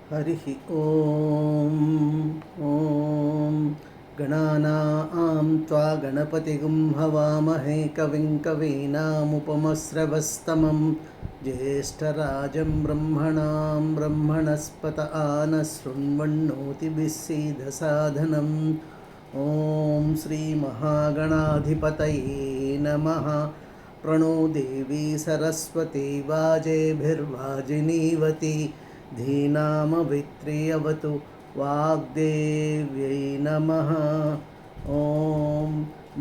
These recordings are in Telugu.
हरिः ॐ ॐ गणानां त्वा गणपतिगुं हवामहे कविं कवीनामुपमस्रवस्तमं ज्येष्ठराजं ब्रह्मणां ब्रह्मणस्पत आनशृण्वन्नोतिभिस्सीदसाधनम् ॐ श्रीमहागणाधिपतये नमः। प्रणो देवी सरस्वती वाजेभिर्वाजिनीवती धीनामवित्र्यवतु वाग्देव्यै नमः। ॐ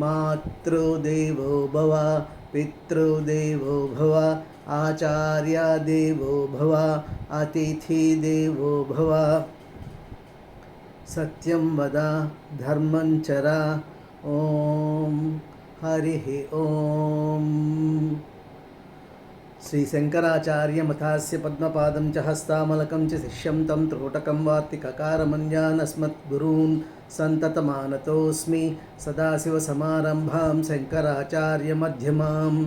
मातृदेवो भव पितृदेवो भव आचार्यदेवो भव अतिथिदेवो भव सत्यं वद धर्मं चर। ॐ हरिः ॐ श्री शंकराचार्य मथास्य पद्मपादं च हस्तामलकं च शिष्यं तं त्रोटकं वार्तिककारमन्यानस्मद्गुरून् सन्ततमानतोऽस्मि। सदाशिवसमारम्भां शङ्कराचार्यमध्यमाम्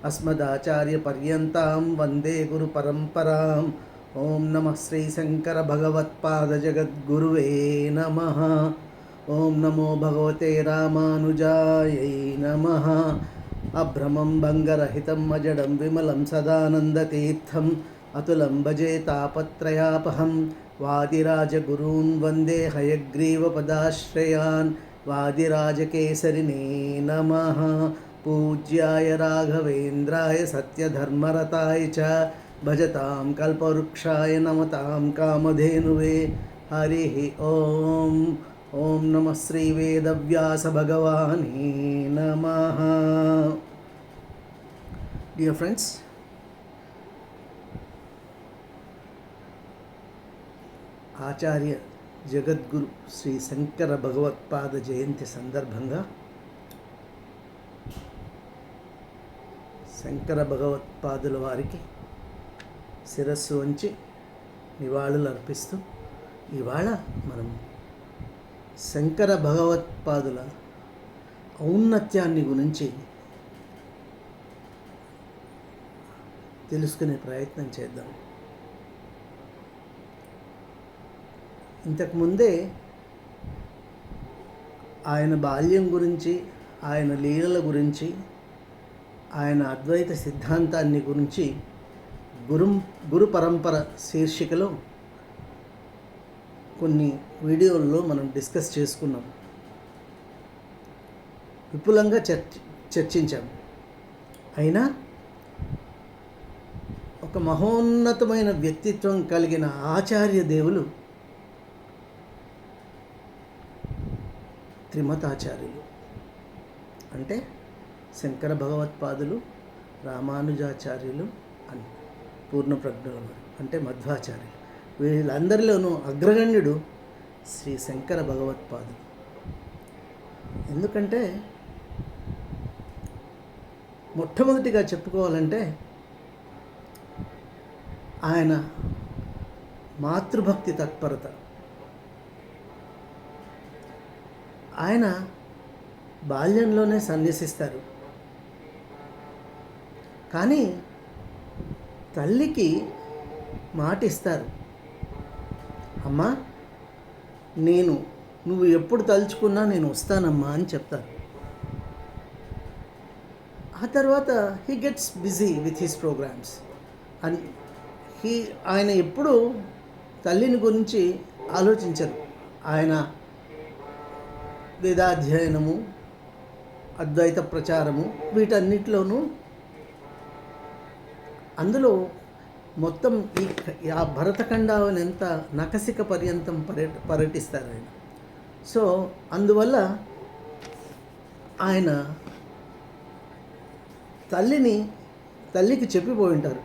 अस्मदाचार्यपर्यन्तां वन्दे गुरुपरम्पराम्। ॐ नमः श्रीशङ्करभगवत्पादजगद्गुरुवे नमः। ॐ नमो भगवते रामानुजायै नमः। अभ्रमं भङ्गरहितं अजडं विमलं सदानन्दतीर्थम् अतुलं भजे तापत्रयापहं वादिराजगुरून् वन्दे हयग्रीवपदाश्रयान्। वादिराजकेसरिणे नमः। पूज्याय राघवेन्द्राय सत्यधर्मरताय च भजतां कल्पवृक्षाय नमतां कामधेनुवे। हरिः ॐ ओम नमः श्री वेदव्यास भगवाने नमः। डियर फ्रेंड्स, आचार्य जगद्गुरु श्री शंकर भगवत्पाद जयंती संदर्भंगा శంకర భగవత్పాదుల వారికి శిరస్సు వంచి నివాళులు అర్పిస్తూ ఇవాళ మనం శంకర భగవత్పాదుల ఔన్నత్యాన్ని గురించి తెలుసుకునే ప్రయత్నం చేద్దాం. ఇంతకుముందే ఆయన బాల్యం గురించి, ఆయన లీలల గురించి, ఆయన అద్వైత సిద్ధాంతాన్ని గురించి గురు పరంపర శీర్షికలో కొన్ని వీడియోల్లో మనం డిస్కస్ చేసుకున్నాం, విపులంగా చర్చించాం. అయినా ఒక మహోన్నతమైన వ్యక్తిత్వం కలిగిన ఆచార్య దేవులు త్రిమతాచార్యులు, అంటే శంకర భగవత్పాదులు, రామానుజాచార్యులు అని పూర్ణప్రజ్ఞులు అంటే మధ్వాచార్యులు. వీళ్ళందరిలోనూ అగ్రగణ్యుడు శ్రీ శంకర భగవత్పాదులు. ఎందుకంటే మొట్టమొదటిగా చెప్పుకోవాలంటే ఆయన మాతృభక్తి తత్పరత. ఆయన బాల్యంలోనే సన్యసిస్తారు, కానీ తల్లికి మాటిస్తారు, అమ్మా నువ్వు ఎప్పుడు తలుచుకున్నా నేను వస్తానమ్మా అని చెప్తారు. ఆ తర్వాత he gets busy with his programmes and ఆయన ఎప్పుడు తల్లిని గురించి ఆలోచించరు. ఆయన వేదాధ్యయనము, అద్వైత ప్రచారము, వీటన్నిటిలోనూ అందులో మొత్తం ఆ భరతఖండాన్ని ఎంత నఖశిఖ పర్యంతం పర్యటిస్తారు ఆయన. సో అందువల్ల ఆయన తల్లికి చెప్పిపోయి ఉంటారు.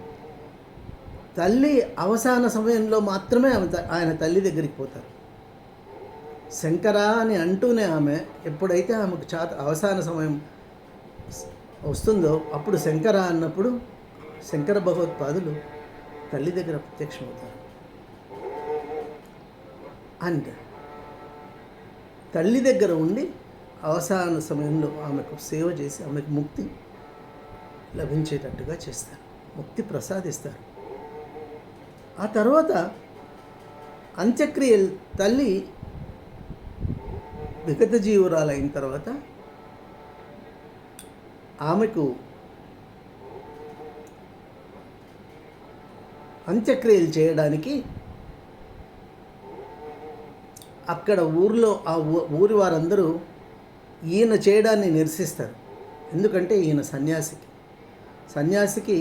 తల్లి అవసాన సమయంలో మాత్రమే ఆయన తల్లి దగ్గరికి పోతారు. శంకర అని అంటూనే ఆమె ఎప్పుడైతే ఆమెకు అవసాన సమయం వస్తుందో అప్పుడు శంకర అన్నప్పుడు శంకర భగవత్పాదులు తల్లి దగ్గర ప్రత్యక్షమవుతారు. అండ్ తల్లి దగ్గర ఉండి అవసాన సమయంలో ఆమెకు సేవ చేసి ఆమెకు ముక్తి లభించేటట్టుగా చేస్తారు, ముక్తి ప్రసాదిస్తారు. ఆ తర్వాత అంత్యక్రియ తల్లి విగత జీవురాలైన తర్వాత ఆమెకు అంత్యక్రియలు చేయడానికి అక్కడ ఊరిలో ఆ ఊరి వారందరూ ఈయన చేయడాన్ని నిరసిస్తారు. ఎందుకంటే ఈయన సన్యాసికి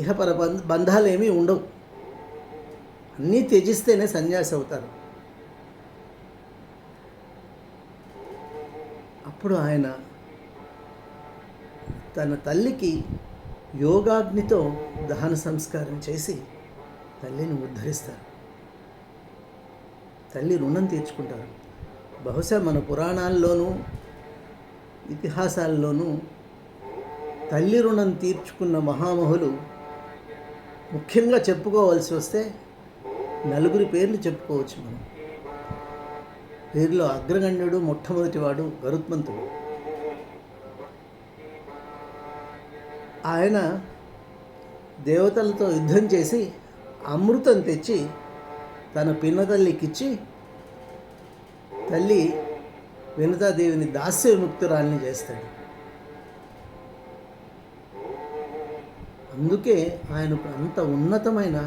ఇహపర బంధాలు ఏమీ ఉండవు, అన్నీ త్యజిస్తేనే సన్యాసి అవుతారు. అప్పుడు ఆయన తన తల్లికి యోగాగ్నితో దహన సంస్కారం చేసి తల్లిని ఉద్ధరిస్తారు. తల్లి రుణం తీర్చుకుంటారు. బహుశా మన పురాణాల్లోనూ ఇతిహాసాల్లోనూ తల్లి రుణం తీర్చుకున్న మహామహులు ముఖ్యంగా చెప్పుకోవాల్సి వస్తే నలుగురి పేర్లు చెప్పుకోవచ్చు మనం. వీరిలో అగ్రగణ్యుడు మొట్టమొదటివాడు గరుత్మంతుడు. ఆయన దేవతలతో యుద్ధం చేసి అమృతం తెచ్చి తన పిన్నతల్లికిచ్చి తల్లి వినతాదేవిని దాస్య విముక్తురాల్ని చేస్తాడు. అందుకే ఆయనకు అంత ఉన్నతమైన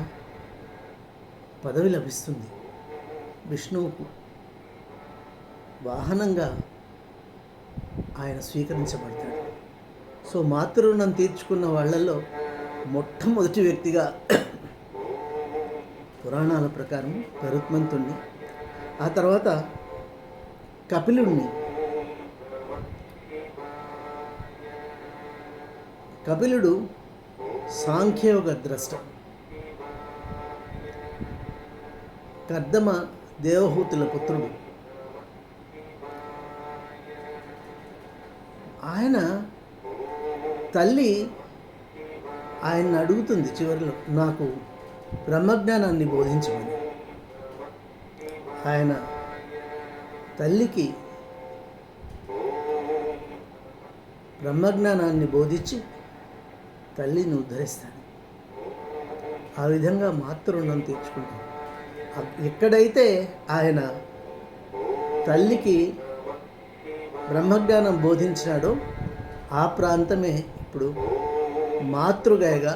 పదవి లభిస్తుంది. విష్ణువుకు వాహనంగా ఆయన స్వీకరించబడతాడు. సో మాతృరుణం తీర్చుకున్న వాళ్ళల్లో మొట్టమొదటి వ్యక్తిగా పురాణాల ప్రకారం గరుత్మంతుణ్ణి, ఆ తర్వాత కపిలుణ్ణి. కపిలుడు సాంఖ్యయోగ ద్రష్ట. కర్దమ దేవహూతుల పుత్రుడు. ఆయన తల్లి ఆయన్ని అడుగుతుంది చివరిలో, నాకు బ్రహ్మజ్ఞానాన్ని బోధించమని. ఆయన తల్లికి బ్రహ్మజ్ఞానాన్ని బోధించి తల్లిని ఉద్ధరిస్తాడు. ఆ విధంగా మాతృరుణం తీర్చుకుంటాడు. ఎక్కడైతే ఆయన తల్లికి బ్రహ్మజ్ఞానం బోధించినాడో ఆ ప్రాంతమే ఇప్పుడు మాతృగయగా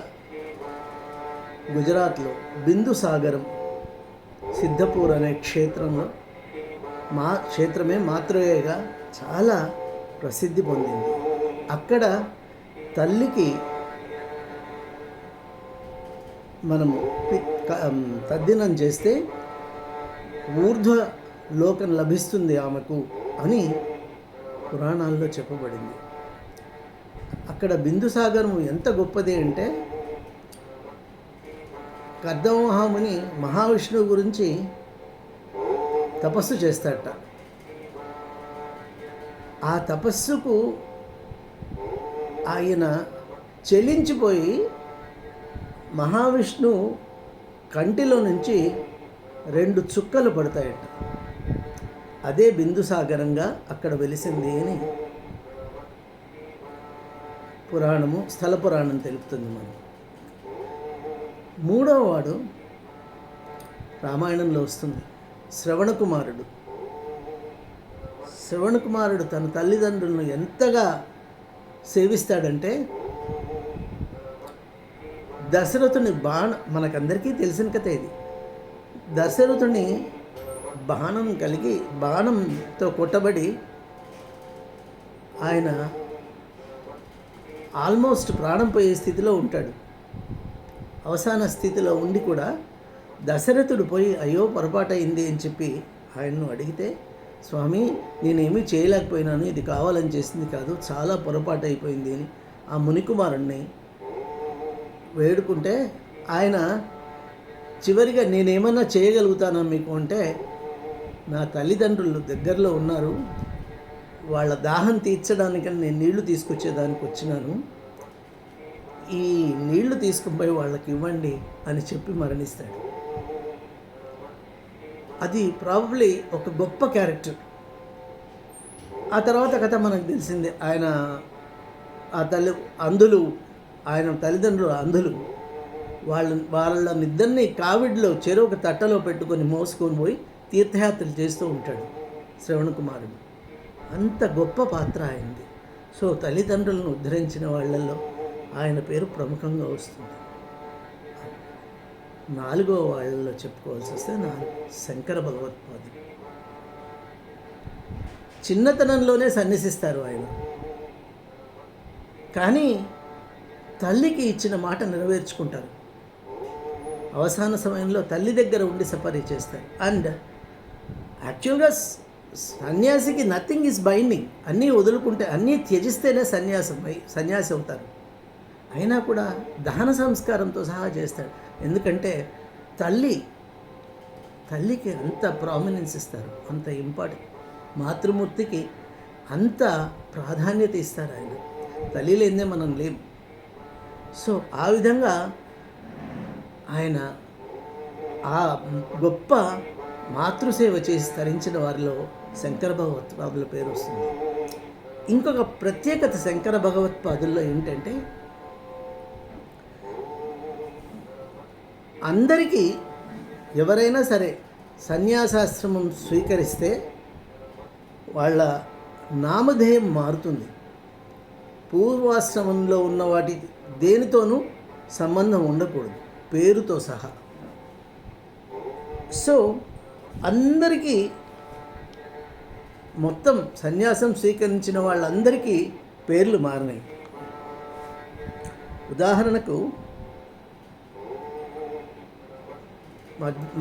గుజరాత్లో బిందుసాగరం సిద్ధపూర్ అనే క్షేత్రంలో క్షేత్రమే మాతృగయగా చాలా ప్రసిద్ధి పొందింది. అక్కడ తల్లికి మనము తద్దినం చేస్తే ఊర్ధ్వ లోకం లభిస్తుంది ఆమెకు అని పురాణాల్లో చెప్పబడింది. అక్కడ బిందుసాగరము ఎంత గొప్పది అంటే, కర్దమ మహాముని మహావిష్ణువు గురించి తపస్సు చేస్తాడట. ఆ తపస్సుకు ఆయన చెలించిపోయి మహావిష్ణువు కంటిలో నుంచి 2 చుక్కలు పడతాయట. అదే బిందుసాగరంగా అక్కడ వెలిసింది అని పురాణము, స్థల పురాణం తెలుపుతుంది మనం. 3వ వాడు రామాయణంలో వస్తుంది, శ్రవణకుమారుడు. శ్రవణకుమారుడు తన తల్లిదండ్రులను ఎంతగా సేవిస్తాడంటే, దశరథుని మనకందరికీ తెలిసిన కథ ఇది. దశరథుని బాణంతో కొట్టబడి ఆయన ఆల్మోస్ట్ ప్రాణం పోయే స్థితిలో ఉంటాడు. అవసాన స్థితిలో ఉండి కూడా దశరథుడు పోయి అయ్యో పొరపాటు అయింది అని చెప్పి ఆయన్ను అడిగితే, స్వామి నేనేమీ చేయలేకపోయినాను, ఇది కావాలని చేసింది కాదు, చాలా పొరపాటు అయిపోయింది అని ఆ మునికుమారుణ్ణి వేడుకుంటే, ఆయన చివరిగా నేనేమన్నా చేయగలుగుతానా మీకు అంటే, నా తల్లిదండ్రులు దగ్గరలో ఉన్నారు, వాళ్ళ దాహం తీర్చడానికని నేను నీళ్లు తీసుకొచ్చేదానికి వచ్చినాను, ఈ నీళ్లు తీసుకుపోయి వాళ్ళకి ఇవ్వండి అని చెప్పి మరణిస్తాడు. అది ప్రాబబ్లీ ఒక గొప్ప క్యారెక్టర్. ఆ తర్వాత కథ మనకు తెలిసిందే. ఆయన ఆయన తల్లిదండ్రులు అంధులు. వాళ్ళనిద్దరినీ కావిడిలో చెరొక తట్టలో పెట్టుకొని మోసుకొని పోయి తీర్థయాత్రలు చేస్తూ ఉంటాడు శ్రవణ కుమారుడు. అంత గొప్ప పాత్ర ఆయనది. సో తల్లిదండ్రులను ఉద్ధరించిన వాళ్ళల్లో ఆయన పేరు ప్రముఖంగా వస్తుంది. నాలుగో వాళ్ళలో చెప్పుకోవాల్సి వస్తే శంకర భగవత్పాదులు. చిన్నతనంలోనే సన్యసిస్తారు ఆయన, కానీ తల్లికి ఇచ్చిన మాట నెరవేర్చుకుంటారు. అవసాన సమయంలో తల్లి దగ్గర ఉండి సఫరీ చేస్తారు. అండ్ యాక్చువల్గా సన్యాసికి నథింగ్ ఈజ్ బైండింగ్. అన్నీ వదులుకుంటే, అన్నీ త్యజిస్తేనే సన్యాసి అవుతారు. అయినా కూడా దహన సంస్కారంతో సహా చేస్తాడు. ఎందుకంటే తల్లికి అంత ప్రామినెన్స్ ఇస్తారు, అంత ఇంపార్టెంట్. మాతృమూర్తికి అంత ప్రాధాన్యత ఇస్తారు ఆయన. తల్లి లేదే మనం లేం. సో ఆ విధంగా ఆయన ఆ గొప్ప మాతృసేవ చేసి తరించిన వారిలో శంకర భగవత్పాదుల పేరు వస్తుంది. ఇంకొక ప్రత్యేకత శంకర భగవత్పాదుల్లో ఏంటంటే, అందరికీ ఎవరైనా సరే సన్యాసాశ్రమం స్వీకరిస్తే వాళ్ళ నామధేయం మారుతుంది. పూర్వాశ్రమంలో ఉన్న వాటి దేనితోనూ సంబంధం ఉండకూడదు, పేరుతో సహా. సో అందరికీ, మొత్తం సన్యాసం స్వీకరించిన వాళ్ళందరికీ పేర్లు మారినాయి. ఉదాహరణకు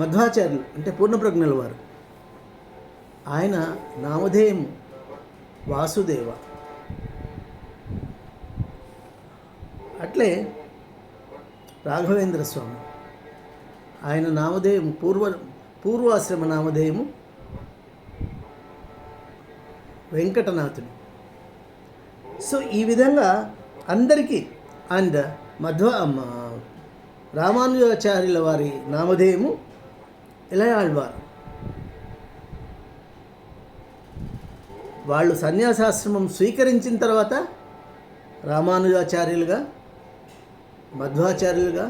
మధ్వాచార్యులు అంటే పూర్ణప్రజ్ఞుల వారు, ఆయన నామధేయం వాసుదేవ. అట్లే రాఘవేంద్ర స్వామి, ఆయన నామధేయం పూర్వాశ్రమ నామధేయము వెంకటనాథుడు. సో ఈ విధంగా అందరికీ. అండ్ రామానుజాచార్యుల వారి నామధేయము ఇళయాళ్వార్. వాళ్ళు సన్యాసాశ్రమం స్వీకరించిన తర్వాత రామానుజాచార్యులుగా, మధ్వాచార్యులుగా,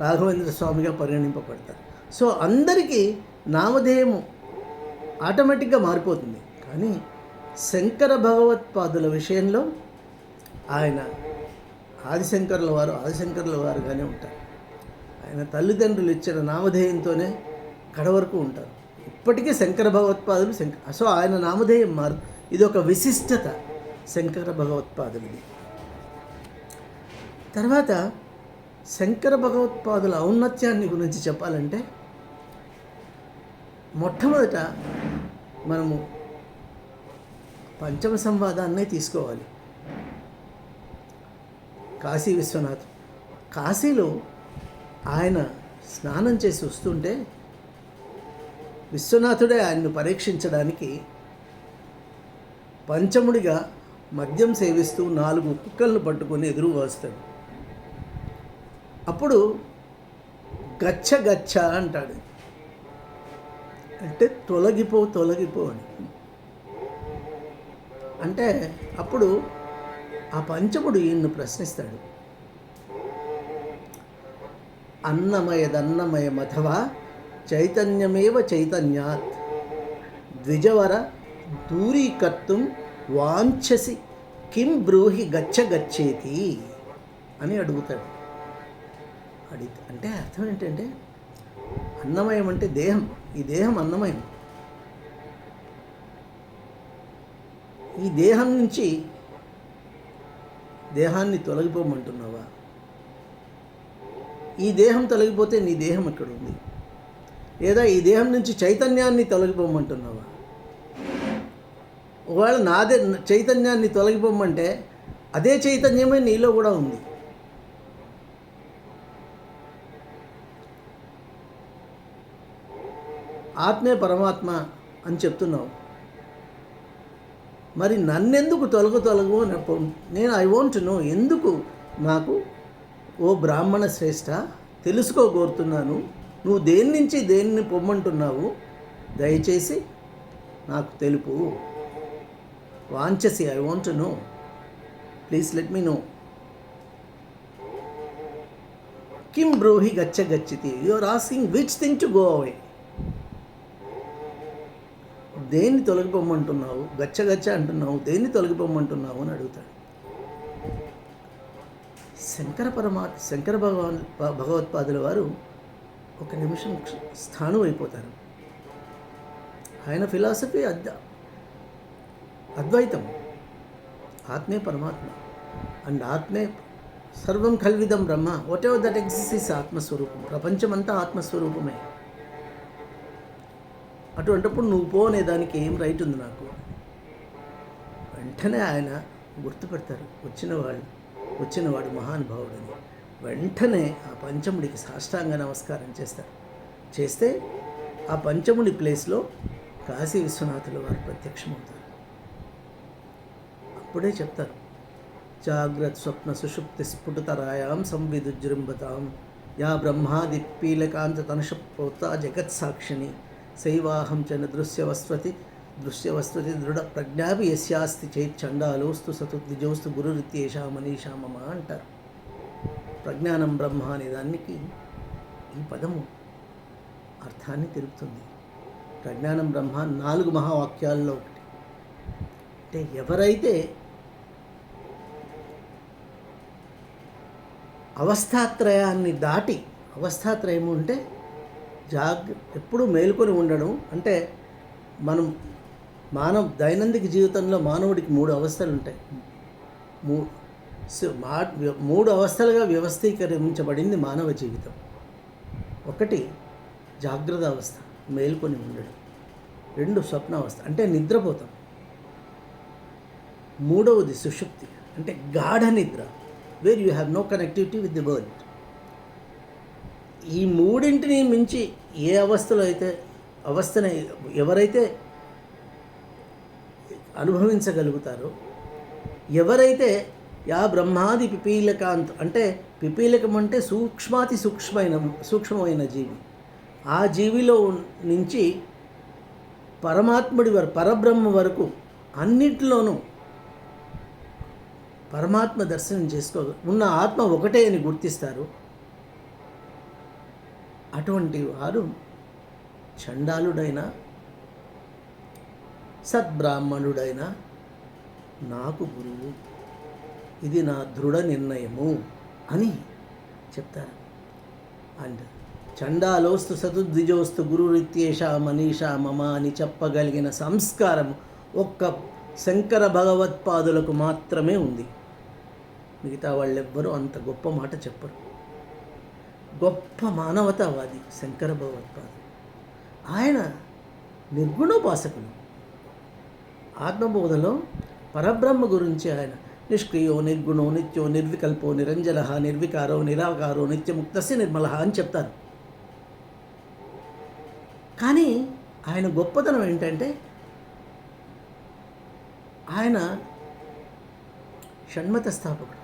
రాఘవేంద్ర స్వామిగా పరిగణింపబడతారు. సో అందరికీ నామధేయము ఆటోమేటిక్గా మారిపోతుంది. కానీ శంకర భగవత్పాదుల విషయంలో ఆయన ఆదిశంకరుల వారుగానే ఉంటారు. ఆయన తల్లిదండ్రులు ఇచ్చిన నామధేయంతోనే కడవరకు ఉంటారు. ఇప్పటికీ శంకర భగవత్పాదులు సో ఆయన నామధేయం ఇది ఒక విశిష్టత శంకర భగవత్పాదులది. తర్వాత శంకర భగవత్పాదుల ఔన్నత్యాన్ని గురించి చెప్పాలంటే, మొట్టమొదట మనము పంచమ సంవాదాన్నే తీసుకోవాలి. కాశీ విశ్వనాథ్, కాశీలో ఆయన స్నానం చేసి వస్తుంటే విశ్వనాథుడే ఆయన్ను పరీక్షించడానికి పంచముడిగా మద్యం సేవిస్తూ 4 కుక్కలను పట్టుకొని ఎదురుగా వస్తాడు. అప్పుడు గచ్చ గచ్చ అంటాడు, అంటే తొలగిపో అని. అంటే అప్పుడు ఆ పంచముడు ఈయన్ను ప్రశ్నిస్తాడు, అన్నమయదన్నమయ మథవా చైతన్యమేవ చైతన్యాత్ ద్విజవర దూరీకర్తుం వాంఛసి కిం బ్రూహి గచ్చేతి అని అడుగుతాడు. అంటే అర్థం ఏంటంటే, అన్నమయం అంటే దేహం, ఈ దేహం అన్నమయం. ఈ దేహం నుంచి దేహాన్ని తొలగిపోమంటున్నావా? ఈ దేహం తొలగిపోతే నీ దేహం ఎక్కడ ఉంది? లేదా ఈ దేహం నుంచి చైతన్యాన్ని తొలగిపోమంటున్నావా? ఒకవేళ నాదే చైతన్యాన్ని తొలగిపోమంటే అదే చైతన్యమే నీలో కూడా ఉంది. ఆత్మే పరమాత్మ అని చెప్తున్నావు, మరి నన్నెందుకు తొలగు నేను ఐ వాంట్ నో, ఎందుకు నాకు ఓ బ్రాహ్మణ శ్రేష్ఠ తెలుసుకోగోరుతున్నాను, నువ్వు దేని నుంచి దేన్ని పొమ్మంటున్నావు, దయచేసి నాకు తెలుపు. వాంఛసి, I want know, please let me know. కిం బ్రూహి గచ్చ గచ్చితి. You are asking which thing to go away. దేన్ని తొలగిపోమ్మంటున్నావు? గచ్చ గచ్చ అంటున్నావు, దేన్ని తొలగిపోమ్మంటున్నావు అని అడుగుతాడు. శంకర భగవత్పాదుల వారు ఒక నిమిషం స్థాణువు అయిపోతారు. ఆయన ఫిలాసఫీ అద్వైతం, ఆత్మే పరమాత్మ అండ్ ఆత్మే సర్వం కల్విదం బ్రహ్మ. Whatever that exist is ఆత్మస్వరూపం. ప్రపంచమంతా ఆత్మస్వరూపమే. అటువంటిప్పుడు నువ్వు పో అనే దానికి ఏం రైట్ ఉంది నాకు? వెంటనే ఆయన గుర్తుపెడతారు వచ్చినవాడు మహానుభావుడని. వెంటనే ఆ పంచముడికి సాష్టాంగ నమస్కారం చేస్తే ఆ పంచముడి ప్లేస్లో కాశీ విశ్వనాథుల వారు ప్రత్యక్షమవుతారు. అప్పుడే చెప్తారు, జాగ్రత్త స్వప్న సుషుప్తి స్ఫుటతరాయాం సంవిదుజృంభతాం యా బ్రహ్మాది పీలకాంత తనుషప్రోత జగత్సాక్షిణి శైవాహం చ దృశ్యవస్వతి దృఢ ప్రజ్ఞాపి యస్యాస్తి చేత్ చండాలోస్తు సతుద్విజోస్తు గురురిత్యేషా మనీషా మమ అంటారు. ప్రజ్ఞానం బ్రహ్మ అనే దానికి ఈ పదము అర్థాన్ని తెలుపుతుంది. ప్రజ్ఞానం బ్రహ్మ 4 మహావాక్యాల్లో ఒకటి. అంటే ఎవరైతే అవస్థాత్రయాన్ని దాటి, అవస్థాత్రయము అంటే ఎప్పుడూ మేలుకొని ఉండడం. అంటే మనం దైనందిక జీవితంలో మానవుడికి 3 అవస్థలు ఉంటాయి. 3 అవస్థలుగా వ్యవస్థీకరించబడింది మానవ జీవితం. ఒకటి జాగ్రత్త అవస్థ, మేల్కొని ఉండడం. 2 స్వప్నావస్థ, అంటే నిద్రపోతాం. 3వది సుషుప్తి, అంటే గాఢ నిద్ర, where you have no connectivity with the world. ఈ 3ంటిని మించి ఏ అవస్థని ఎవరైతే అనుభవించగలుగుతారో, ఎవరైతే యా బ్రహ్మాది పిపీలకాంత్, అంటే పిపీలకం అంటే సూక్ష్మమైన జీవి, ఆ జీవిలో నుంచి పరమాత్ముడి వరకు, పరబ్రహ్మ వరకు అన్నింటిలోనూ పరమాత్మ దర్శనం ఉన్న ఆత్మ ఒకటే అని గుర్తిస్తారు. అటువంటి వారు చండాలుడైన సద్బ్రాహ్మణుడైన నాకు గురువు, ఇది నా దృఢ నిర్ణయము అని చెప్తారు. అండ్ చండాలోస్తు సతుద్విజోస్తు గురురిత్యేషా మనీషా మమ అని చెప్పగలిగిన సంస్కారం ఒక్క శంకర భగవత్పాదులకు మాత్రమే ఉంది. మిగతా వాళ్ళెవ్వరూ అంత గొప్ప మాట చెప్పరు. గొప్ప మానవతావాది శంకర భగవత్పాదు. ఆయన నిర్గుణోపాసకులు. ఆత్మబోధలో పరబ్రహ్మ గురించి ఆయన నిష్క్రియో నిర్గుణో నిత్యో నిర్వికల్పో నిరంజన నిర్వికారో నిరాకారో నిత్యముక్తస్య నిర్మల అని చెప్తారు. కానీ ఆయన గొప్పతనం ఏంటంటే ఆయన షణ్మత స్థాపకుడు.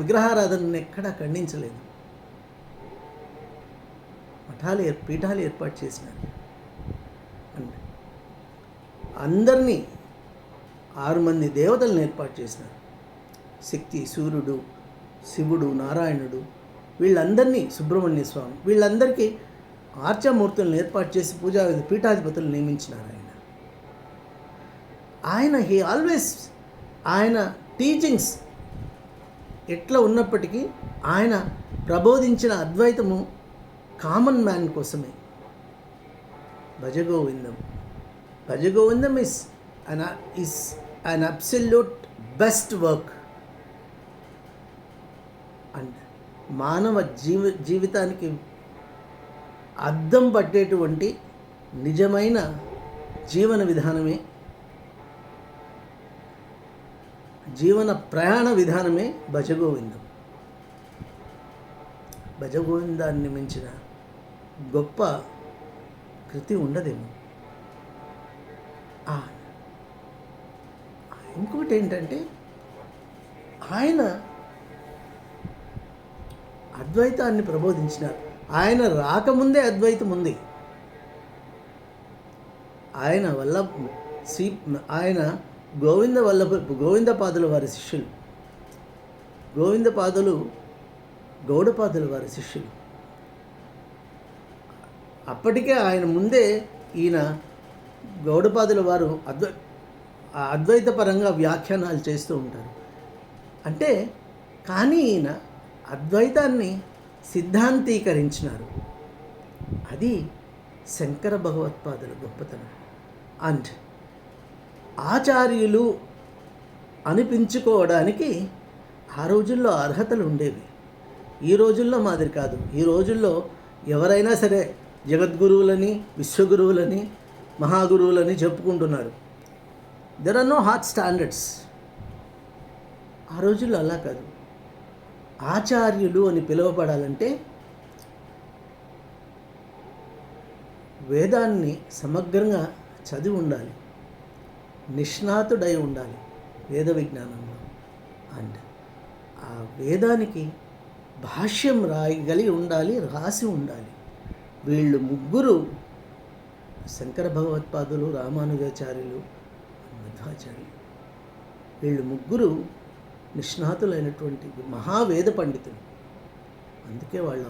విగ్రహారాధనను ఎక్కడా ఖండించలేదు. పీఠాలు ఏర్పాటు చేసినారు. అందరినీ 6 మంది దేవతలను ఏర్పాటు చేసినారు. శక్తి, సూర్యుడు, శివుడు, నారాయణుడు, వీళ్ళందరినీ, సుబ్రహ్మణ్య స్వామి, వీళ్ళందరికీ ఆర్చామూర్తులను ఏర్పాటు చేసి పీఠాధిపతులు నియమించినారు. ఆయన టీచింగ్స్ ఎట్లా ఉన్నప్పటికీ ఆయన ప్రబోధించిన అద్వైతము కామన్ మ్యాన్ కోసమే. Bhaja Govindam is an absolute best work. And మానవ జీవితానికి అద్దం పట్టేటువంటి నిజమైన జీవన విధానమే, జీవన ప్రయాణ విధానమే భజగోవిందం. భజగోవిందాన్ని మించిన గొప్ప కృతి ఉండదేమో. ఇంకోటి ఏంటంటే ఆయన అద్వైతాన్ని ప్రబోధించినారు. ఆయన రాకముందే అద్వైతం ఉంది. ఆయన గోవిందపాదుల వారి శిష్యులు. గౌడపాదుల వారి శిష్యులు. అప్పటికే ఆయన ముందే ఈయన గౌడపాదుల వారు అద్వైత పరంగా వ్యాఖ్యానాలు చేస్తూ ఉంటారు. అంటే కానీ ఈయన అద్వైతాన్ని సిద్ధాంతీకరించినారు. అది శంకర భగవత్పాదుల గొప్పతనం. అండ్ ఆచార్యులు అనిపించుకోవడానికి ఆ రోజుల్లో అర్హతలు ఉండేవి. ఈ రోజుల్లో మాదిరి కాదు. ఈ రోజుల్లో ఎవరైనా సరే జగద్గురువులని, విశ్వగురువులని, మహాగురువులని చెప్పుకుంటున్నారు. There are no hard standards. ఆ రోజుల్లో అలా కాదు. ఆచార్యులు అని పిలువబడాలంటే వేదాన్ని సమగ్రంగా చదివి ఉండాలి, నిష్ణాతుడై ఉండాలి వేద విజ్ఞానంలో. అండ్ ఆ వేదానికి భాష్యం రాయగలిగి ఉండాలి, రాసి ఉండాలి. వీళ్ళు ముగ్గురు శంకర భగవత్పాదులు, రామానుజాచార్యులు, మధ్వాచార్యులు, వీళ్ళు ముగ్గురు నిష్ణాతులైనటువంటి మహావేద పండితులు. అందుకే వాళ్ళు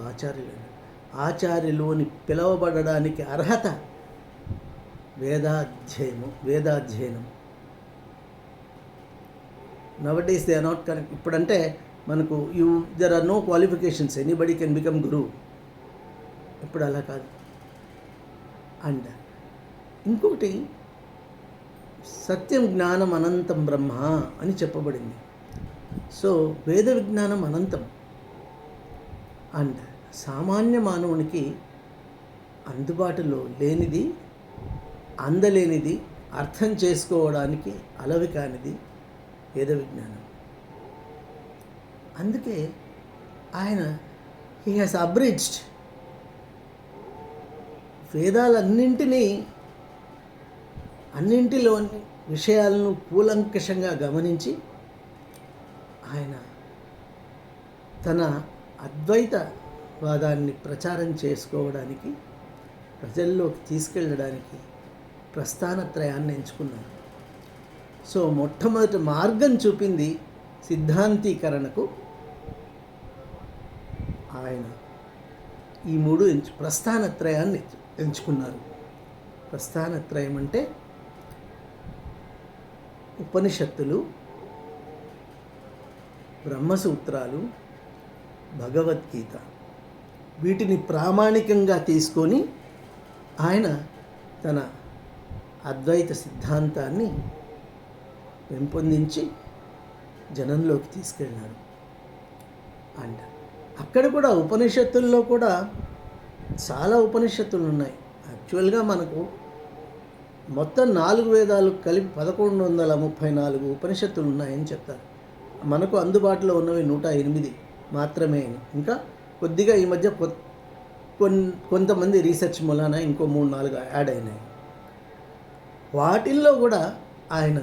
ఆచార్యులు అని పిలువబడడానికి అర్హత వేదాధ్యయనం. Nowadays they are not correct. ఇప్పుడంటే మనకు there are no qualifications, anybody can become గురువు. ఇప్పుడు అలా కాదు. అండ్ ఇంకొకటి, సత్యం జ్ఞానం అనంతం బ్రహ్మ అని చెప్పబడింది. సో వేద విజ్ఞానం అనంతం. అండ్ సామాన్య మానవునికి అందుబాటులో లేనిది, అందలేనిది, అర్థం చేసుకోవడానికి అలవి కానిది వేద విజ్ఞానం. అందుకే ఆయన హీ హాస్ అబ్రిడ్జ్డ్ అన్నింటిలోని విషయాలను కూలంకషంగా గమనించి ఆయన తన అద్వైతవాదాన్ని ప్రచారం చేసుకోవడానికి, ప్రజల్లోకి తీసుకెళ్ళడానికి ప్రస్థానత్రయాన్ని ఎంచుకున్నారు. సో మొట్టమొదటి మార్గం చూపింది సిద్ధాంతీకరణకు ఆయన ఈ మూడు ప్రస్థానత్రయాన్ని ఎంచుకున్నారు. ప్రస్థానత్రయం అంటే ఉపనిషత్తులు, బ్రహ్మసూత్రాలు, భగవద్గీత. వీటిని ప్రామాణికంగా తీసుకొని ఆయన తన అద్వైత సిద్ధాంతాన్ని పెంపొందించి జనంలోకి తీసుకెళ్ళినారు. అండ్ అక్కడ కూడా ఉపనిషత్తుల్లో కూడా చాలా ఉపనిషత్తులు ఉన్నాయి. యాక్చువల్గా మనకు మొత్తం 4 వేదాలు కలిపి 1134 ఉపనిషత్తులు ఉన్నాయని చెప్తారు. మనకు అందుబాటులో ఉన్నవి 108 మాత్రమే. ఇంకా కొద్దిగా ఈ మధ్య కొంతమంది రీసెర్చ్ మూలాన ఇంకో 3-4 యాడ్ అయినాయి. వాటిల్లో కూడా ఆయన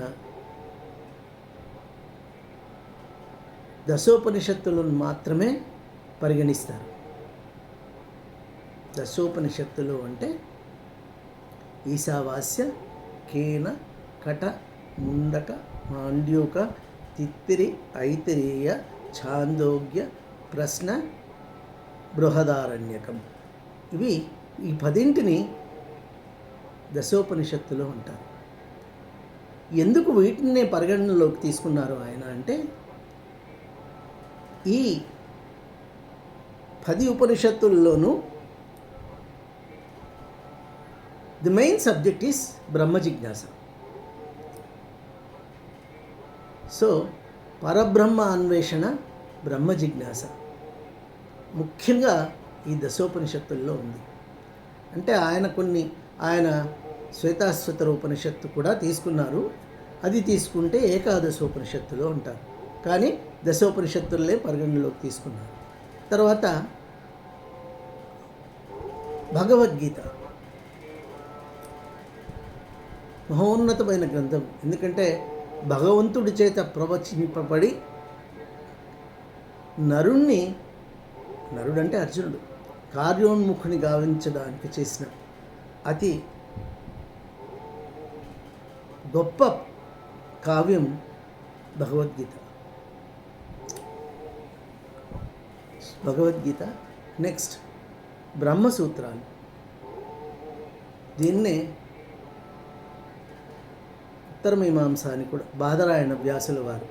దశోపనిషత్తులను మాత్రమే పరిగణిస్తారు. దశోపనిషత్తులు అంటే ఈశావాస్య, కేన, కట, ముండక, మాండ్యూక, తిత్తిరి, ఐతిరేయ, ఛాందోగ్య, ప్రశ్న, బృహదారణ్యకం. ఈ 10 దశోపనిషత్తులు అంటారు. ఎందుకు వీటిని పరిగణనలోకి తీసుకున్నారు ఆయన అంటే, ఈ 10 ఉపనిషత్తుల్లోనూ the main subject is Brahma Jignasa. So పరబ్రహ్మ అన్వేషణ, బ్రహ్మ జిజ్ఞాస ముఖ్యంగా ఈ దశోపనిషత్తుల్లో ఉంది. అంటే ఆయన శ్వేతాశ్వతర ఉపనిషత్తు కూడా తీసుకున్నారు. అది తీసుకుంటే ఏకాదశోపనిషత్తులు అంటారు. కానీ దశోపనిషత్తులే పరిగణలోకి తీసుకున్నారు. తర్వాత భగవద్గీత మహోన్నతమైన గ్రంథం. ఎందుకంటే భగవంతుడి చేత ప్రవచింపబడి నరుడంటే అర్జునుడు కార్యోన్ముఖుని గావించడానికి చేసిన అతి గొప్ప కావ్యం భగవద్గీత. నెక్స్ట్ బ్రహ్మసూత్రాలు. దీన్నే ఉత్తరమీమాంస అని కూడా బాదరాయణ వ్యాసుల వారు.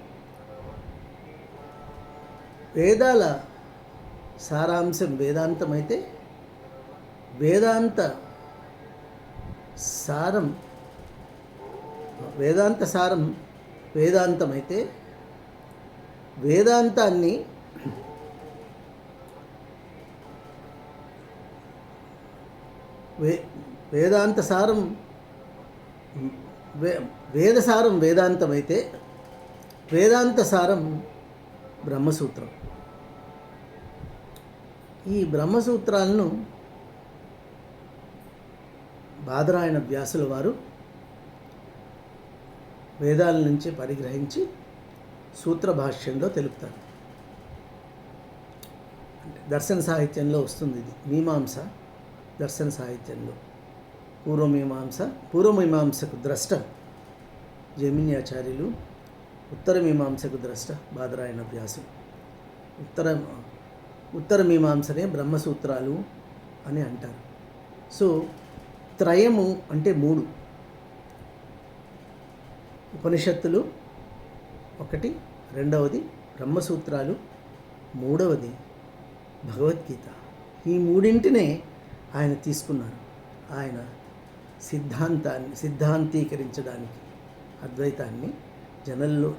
వేదాల సారాంశం వేదాంతమైతే వేదాంత సారం వేదాంతమైతే వేదాంతాన్ని వేదాంత సారం వేదసారం వేదాంతమైతే వేదాంత సారం బ్రహ్మసూత్రం. ఈ బ్రహ్మసూత్రాలను బాదరాయణ వ్యాసుల వారు వేదాల నుంచి పరిగ్రహించి సూత్ర భాష్యంలో తెలుపుతారు. అంటే దర్శన సాహిత్యంలో వస్తుంది ఇది. మీమాంస దర్శన సాహిత్యంలో పూర్వమీమాంసకు ద్రష్ట జైమిన్యాచార్యులు, ఉత్తరమీమాంసకు ద్రష్ట బాదరాయణ వ్యాసులు. ఉత్తరమీమాంసనే బ్రహ్మసూత్రాలు అని అంటారు. సో త్రయము అంటే 3 ఉపనిషత్తులు ఒకటి, రెండవది బ్రహ్మసూత్రాలు, మూడవది భగవద్గీత. ఈ మూడింటినే ఆయన తీసుకున్నారు. ఆయన సిద్ధాంతీకరించడానికి, అద్వైతాన్ని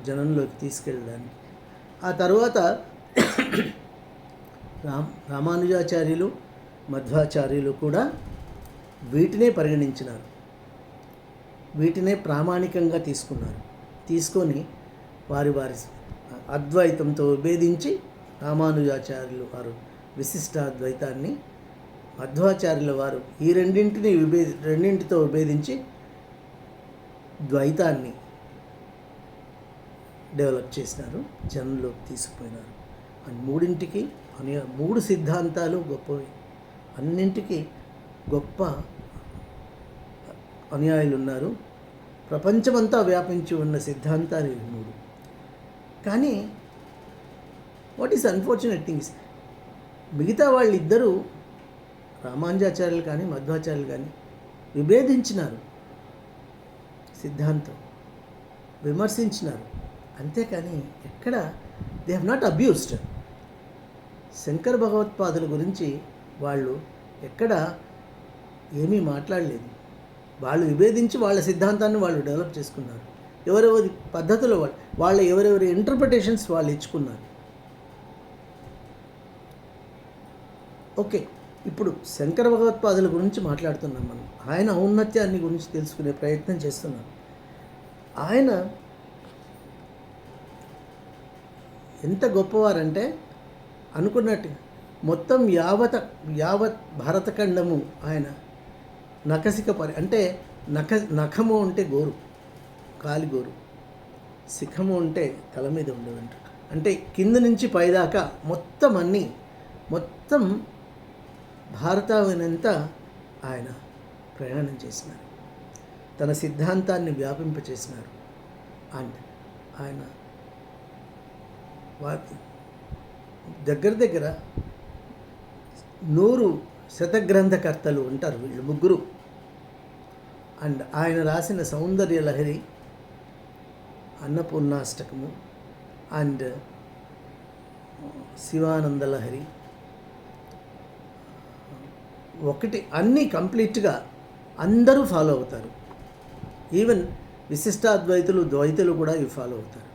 జనంలోకి తీసుకెళ్ళడానికి. ఆ తర్వాత రామానుజాచార్యులు, మధ్వాచార్యులు కూడా వీటినే పరిగణించినారు, వీటినే ప్రామాణికంగా తీసుకొని వారి అద్వైతంతో విభేదించి రామానుజాచార్యులు వారు విశిష్టాద్వైతాన్ని, మధ్వాచార్యుల వారు ఈ రెండింటితో విభేదించి ద్వైతాన్ని డెవలప్ చేసినారు, జనంలోకి తీసుకుపోయినారు. అండ్ మూడింటికి 3 సిద్ధాంతాలు గొప్పవి. అన్నింటికి గొప్ప అనుయాయులు ఉన్నారు. ప్రపంచమంతా వ్యాపించి ఉన్న సిద్ధాంతాలు 3. కానీ వాట్ ఈస్ అన్ఫార్చునేట్ థింగ్స్, మిగతా వాళ్ళిద్దరూ రామానుజాచార్యులు కానీ మధ్వాచార్యులు కానీ విభేదించినారు, సిద్ధాంతం విమర్శించినారు. అంతేకాని ఎక్కడ they have not abused. Shankara భగవత్పాదుల గురించి వాళ్ళు ఎక్కడ ఏమీ మాట్లాడలేదు. వాళ్ళు విభేదించి వాళ్ళ సిద్ధాంతాన్ని వాళ్ళు డెవలప్ చేసుకున్నారు. ఎవరెవరి పద్ధతిలో ఎవరెవరి ఇంటర్ప్రిటేషన్స్ వాళ్ళు ఇచ్చుకున్నారు. ఓకే, ఇప్పుడు శంకర భగవత్పాదుల గురించి మాట్లాడుతున్నాం మనం. ఆయన ఔన్నత్యాన్ని గురించి తెలుసుకునే ప్రయత్నం చేస్తున్నాం. ఆయన ఎంత గొప్పవారంటే అనుకున్నట్టు మొత్తం యావత్ భారతఖండము ఆయన నఖశిఖ అంటే నఖము అంటే గోరు, కాలిగోరు, శిఖము అంటే తల మీద ఉండేదంట. అంటే కింద నుంచి పైదాకా మొత్తం భారతావనంతా ఆయన ప్రయాణం చేసినారు, తన సిద్ధాంతాన్ని వ్యాపింపచేసినారు. అండ్ ఆయన దగ్గర 100 శతగ్రంథకర్తలు ఉంటారు వీళ్ళు ముగ్గురు. అండ్ ఆయన రాసిన సౌందర్య లహరి, అన్నపూర్ణాష్టకము అండ్ శివానంద లహరి అన్నీ కంప్లీట్గా అందరూ ఫాలో అవుతారు. ఈవెన్ విశిష్టాద్వైతులు, ద్వైతులు కూడా ఇవి ఫాలో అవుతారు.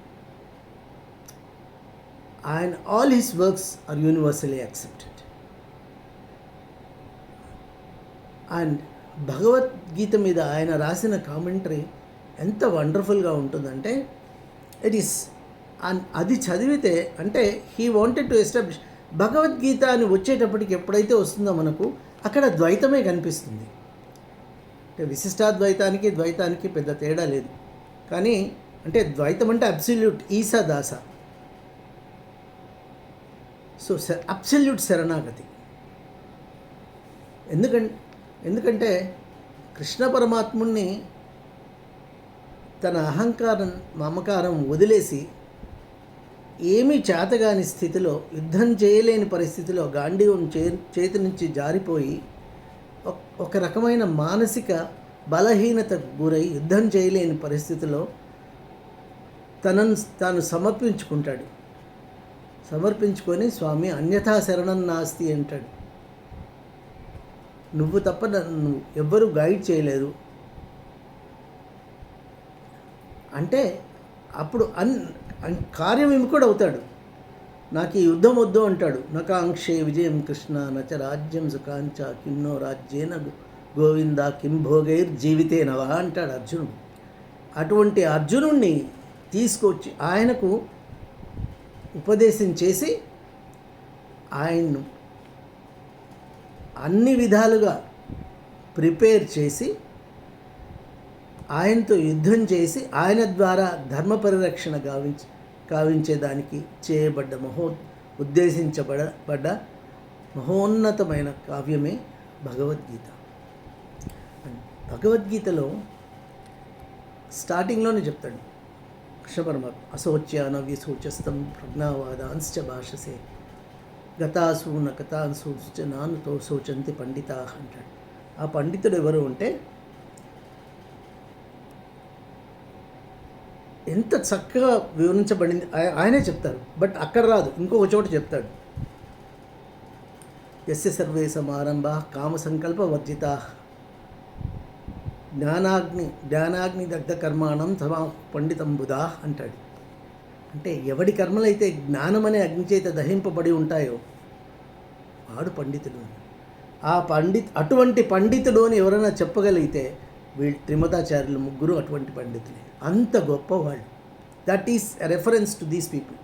and all his works are universally accepted. And Bhagavad Gita మీద ఆయన రాసిన కామెంటరీ ఎంత వండర్ఫుల్గా ఉంటుందంటే అది చదివితే అంటే he wanted to establish Bhagavad Gita అని వచ్చేటప్పటికి ఎప్పుడైతే వస్తుందో మనకు అక్కడ ద్వైతమే కనిపిస్తుంది. అంటే విశిష్టాద్వైతానికి ద్వైతానికి పెద్ద తేడా లేదు, కానీ అంటే ద్వైతం అంటే అబ్సల్యూట్ ఈసా దాస, సో అబ్సల్యూట్ శరణాగతి. ఎందుకంటే కృష్ణ పరమాత్ముణ్ణి తన అహంకారం మమకారం వదిలేసి ఏమీ చేతగాని స్థితిలో, యుద్ధం చేయలేని పరిస్థితిలో గాంధీవం చేతి నుంచి జారిపోయి ఒక రకమైన మానసిక బలహీనతకు గురై యుద్ధం చేయలేని పరిస్థితిలో తనను తాను సమర్పించుకొని స్వామి అన్యథా శరణం నాస్తి అంటాడు. నువ్వు తప్ప నన్ను ఎవ్వరూ గైడ్ చేయలేరు అంటే అప్పుడు కార్యం విముఖుడు అవుతాడు. నాకు ఈ యుద్ధం వద్దు అంటాడు. నకాంక్షే విజయం కృష్ణ నచ రాజ్యం సుఖాంచ కిన్నో రాజ్యేన గోవింద కిం భోగైర్ జీవితేనవా అంటాడు అర్జునుడు. అటువంటి అర్జునుడిని తీసుకొచ్చి ఆయనకు ఉపదేశం చేసి ఆయన్ను అన్ని విధాలుగా ప్రిపేర్ చేసి ఆయనతో యుద్ధం చేసి ఆయన ద్వారా ధర్మ పరిరక్షణ గావించేదానికి చేయబడ్డ ఉద్దేశించబడ్డ మహోన్నతమైన కావ్యమే భగవద్గీత. భగవద్గీతలో స్టార్టింగ్లోనే చెప్తాడు కృష్ణ పరమాత్మ అశోచ్యాన విశోచస్తం ప్రజ్ఞావాదాంశ్చ భాషసే గతాసు నకతాసు నానుతో శోచంతి పండితా అంటాడు. ఆ పండితుడు ఎవరు అంటే ఎంత చక్కగా వివరించబడింది ఆయనే చెప్తారు. బట్ అక్కడ రాదు, ఇంకొక చోట చెప్తాడు. యస్య సర్వే సమారంభా కామ సంకల్ప వర్జితా జ్ఞానాగ్ని దగ్ధ కర్మాణం సమా పండితం బుధా అంటాడు. అంటే ఎవడి కర్మలైతే జ్ఞానం అనే అగ్ని చేత దహింపబడి ఉంటాయో వాడు పండితుడు. అటువంటి పండితుడు అని ఎవరైనా చెప్పగలిగితే వీళ్ళు త్రిమతాచార్యులు ముగ్గురు అటువంటి పండితులే. అంత గొప్పవాళ్ళు. That is reference to these people.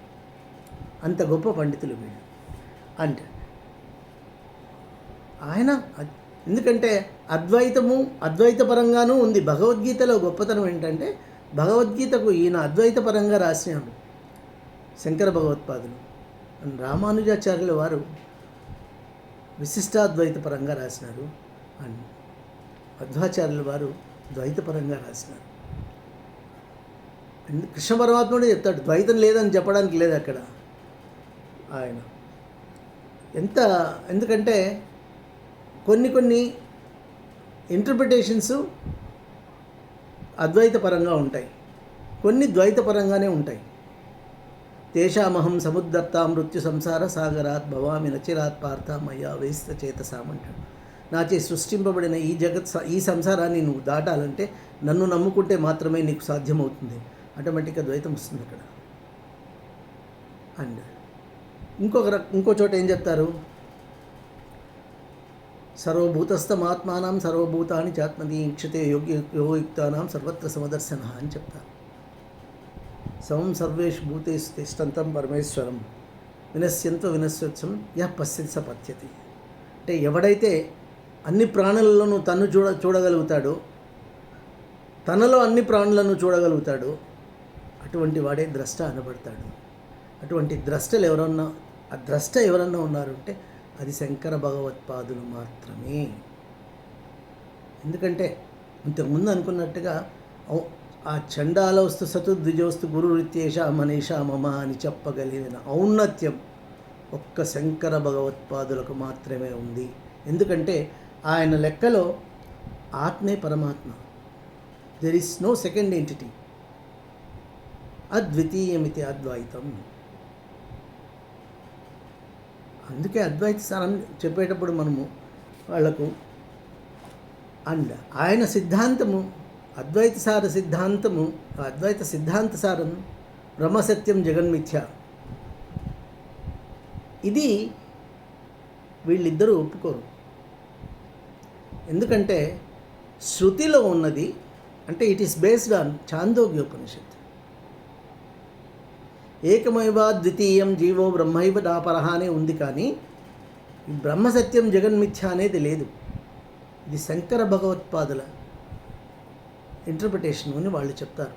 అంత గొప్ప పండితులు వీళ్ళు. అంటే ఆయన ఎందుకంటే అద్వైత పరంగానూ ఉంది. భగవద్గీతలో గొప్పతనం ఏంటంటే భగవద్గీతకు ఈయన అద్వైత పరంగా రాసినాడు శంకర భగవత్పాదులు. రామానుజాచార్యుల వారు విశిష్టాద్వైత పరంగా రాసినారు. అండ్ మధ్వాచార్యుల వారు ద్వైతపరంగా రాసినారు. కృష్ణ పరమాత్ముడే చెప్తాడు, ద్వైతం లేదని చెప్పడానికి లేదు అక్కడ ఆయన. ఎందుకంటే కొన్ని ఇంటర్ప్రిటేషన్స్ అద్వైతపరంగా ఉంటాయి, కొన్ని ద్వైతపరంగానే ఉంటాయి. తేషామహం సముద్ధర్తా మృత్యు సంసార సాగరాత్ భవామి నచిరాత్ పార్థ మయ్యా వేస్త చేతసామంటాడు. నాచే సృష్టింపబడిన ఈ సంసారాన్ని నువ్వు దాటాలంటే నన్ను నమ్ముకుంటే మాత్రమే నీకు సాధ్యమవుతుంది. ఆటోమేటిక్గా ద్వైతం వస్తుంది అక్కడ. అండ్ ఇంకో చోట ఏం చెప్తారు, సర్వభూతస్థమాత్మానం సర్వభూతాన్ని చాత్మని ఈక్షతే యోగయుక్తానాం సర్వత్ర సమదర్శన అని చెప్తారు. సమం సర్వేషు భూతేషు తిష్టంతం పరమేశ్వరం వినశ్యంతో వినశ్వత్సం యః పశ్యతి స పశ్యతి. అంటే ఎవడైతే అన్ని ప్రాణులలోనూ తను చూడగలుగుతాడో, తనలో అన్ని ప్రాణులను చూడగలుగుతాడో అటువంటి వాడే ద్రష్ట అనబడతాడు. అటువంటి ద్రష్ట ఎవరన్నా ఉన్నారు అంటే అది శంకర భగవత్పాదులు మాత్రమే. ఎందుకంటే ఇంతకుముందు అనుకున్నట్టుగా ఆ చండాలవస్తు సతు ద్విజోస్తు గురు రిత్యేష మనీష మమ అని చెప్పగలిగిన ఔన్నత్యం ఒక్క శంకర భగవత్పాదులకు మాత్రమే ఉంది. ఎందుకంటే ఆయన లెక్కలో ఆత్మే పరమాత్మ. There is no second entity. అద్వితీయమితి అద్వైతం. అందుకే అద్వైత సారం చెప్పేటప్పుడు మనము వాళ్లకు అండ్ ఆయన సిద్ధాంతము అద్వైత సిద్ధాంత సారం బ్రహ్మసత్యం జగన్మిథ్య, ఇది వీళ్ళిద్దరూ ఒప్పుకోరు. ఎందుకంటే శృతిలో ఉన్నది అంటే ఇట్ ఈస్ బేస్డ్ ఆన్ ఛాందోగ్యోపనిషత్. ఏకమైవ ద్వితీయం జీవో బ్రహ్మైవ నాపరహ అనే ఉంది, కానీ బ్రహ్మసత్యం జగన్మిథ్య అనేది లేదు. ఇది శంకర భగవత్పాదుల ఇంటర్ప్రిటేషన్ అని వాళ్ళు చెప్తారు.